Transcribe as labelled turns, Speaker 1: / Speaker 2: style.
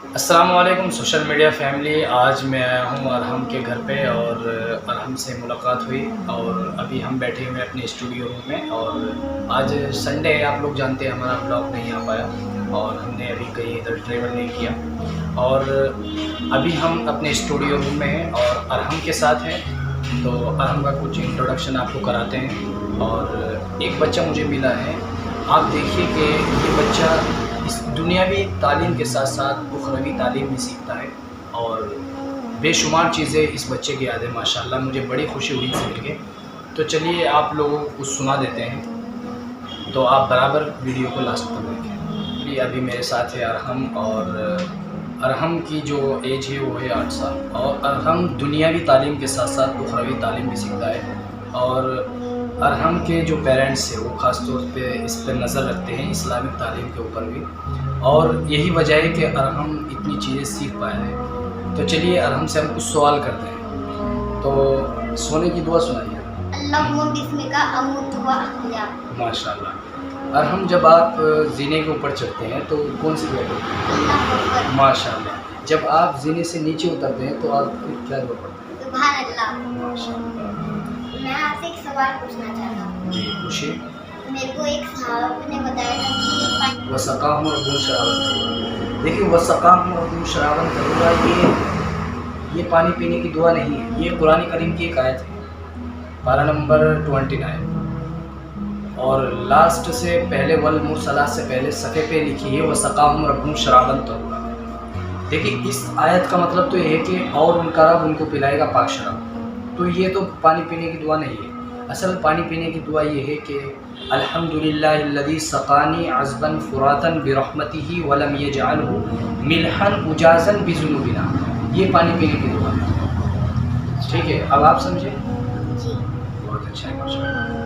Speaker 1: السلام علیکم social media family. آج میں آیا ہوں ارحم کے گھر پہ اور ارحم سے ملاقات ہوئی اور ابھی ہم بیٹھے ہوئے اپنے اسٹوڈیو روم میں. اور آج سنڈے ہے, آپ لوگ جانتے ہیں ہمارا بلاگ نہیں آ پایا اور ہم نے ابھی کہیں ادھر ٹریول نہیں کیا. اور ابھی ہم اپنے اسٹوڈیو روم میں ہیں اور ارحم کے ساتھ ہیں, تو ارحم کا کچھ انٹروڈکشن آپ کو کراتے ہیں. اور ایک بچہ مجھے ملا ہے, آپ دیکھیے کہ یہ بچہ اس دنیاوی تعلیم کے ساتھ ساتھ اخروی تعلیم بھی سیکھتا ہے اور بے شمار چیزیں اس بچے کی یاد ہے. ماشاءاللہ مجھے بڑی خوشی ہوئی سے مل کے. تو چلیے آپ لوگوں کو کچھ سنا دیتے ہیں, تو آپ برابر ویڈیو کو لاسٹ تک دیکھیں. ابھی میرے ساتھ ہے ارحم, اور ارحم کی جو ایج ہے وہ ہے 8 سال. اور ارحم دنیاوی تعلیم کے ساتھ ساتھ اخروی تعلیم بھی سیکھتا ہے. اور ارحم کے جو پیرنٹس ہیں وہ خاص طور پہ اس پہ نظر رکھتے ہیں, اسلامک تعلیم کے اوپر بھی, اور یہی وجہ ہے کہ ارحم اتنی چیزیں سیکھ پایا ہے. تو چلیے ارحم سے ہم کچھ سوال کرتے ہیں, تو سونے کی دعا سنائیے.
Speaker 2: اللہم بسمک اموت و احیا.
Speaker 1: ماشاءاللہ. ارحم جب آپ زینے کے اوپر چڑھتے ہیں تو کون سی دعا پڑھتے ہیں؟
Speaker 2: اللہ اکبر.
Speaker 1: ماشاءاللہ. جب آپ زینے سے نیچے اترتے ہیں تو آپ پھر کیا دعا پڑھتے ہیں؟
Speaker 2: سبحان اللہ.
Speaker 1: ماشاءاللہ.
Speaker 2: میں آپ سے ایک سوال پوچھنا چاہتا ہوں.
Speaker 1: جی پوچھیے.
Speaker 2: میرے کو ایک صحابہ نے بتایا تھا کہ
Speaker 1: وسقاہم ربہم شرابا طہورا. دیکھیے وسقاہم ربہم شرابا طہورا, یہ پانی پینے کی دعا نہیں ہے, یہ قرآن کریم کی ایک آیت ہے, پارہ نمبر 29, اور لاسٹ سے پہلے والمرسلات سے پہلے صفحے پہ لکھی ہے وسقاہم ربہم شرابا طہورا. دیکھیے اس آیت کا مطلب تو یہ ہے کہ اور ان کا رب ان کو پلائے گا پاک شراب. تو یہ تو پانی پینے کی دعا نہیں ہے. اصل پانی پینے کی دعا یہ ہے کہ الحمدللہ الذی سقانی عذبا فراتا برحمتہ ولم یجعلہ ملحا اجازا بذنوبنا. یہ پانی پینے کی دعا ہے. ٹھیک ہے, اب آپ سمجھے.
Speaker 2: جی
Speaker 1: بہت اچھا ہے ماشاءاللہ.